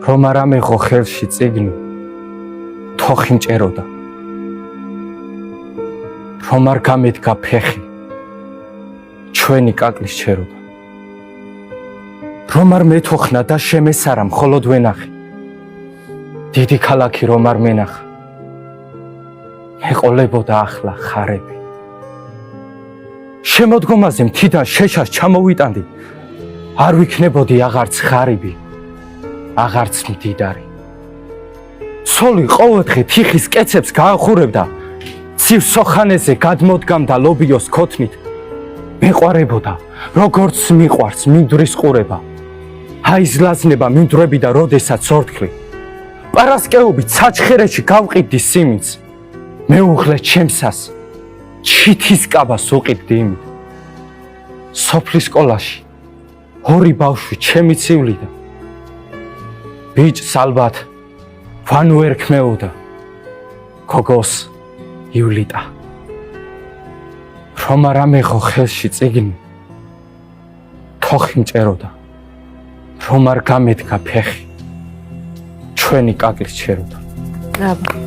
რომ არ ამეღო ხელში წიგნი თოხი მჭეროდა რომ არ გამედგა ფეხი ჩვენი კაკლის ჩეროდა რომ არ მეთოხნა და შემესარა მხოლოდ ვენახი დიდი ქალაქი რომ არ მენახა ეყოლებოდა ახლა ხარები შემოდგომაზე მთიდან შეშას ჩამოვიტანდი არ ვიქნებოდი აღარც ხარიბი აღარც მდიდარი ცოლი ყოველდღე თიხის კეცებს გაახურებდა ცივ სოხანეზე გადმოდგამდა ლობიოს ქოთნით მეყვარებოდა როგორც მიყვარს მინდვრის ყურება აიზლაზნება მინდვრები და როდესაც ორთქლი პარასკევობით საჩხერეში გავყიდდი სიმინს მეუღლე ჩემსას ჩითის კაბას უყიდდი იმით სოფლის სკოლაში ორი ბავშვი ჩემი ცივლიდა ბიჭს ალბათ ვანუ ერქმეოდა გოგოს ივლიტა რომ არ ამეღო ხელში წიგნი თოხი მჭეროდა რომ არ გამედგა ფეხი ჩვენი კაკლის ჩეროდა ბრავო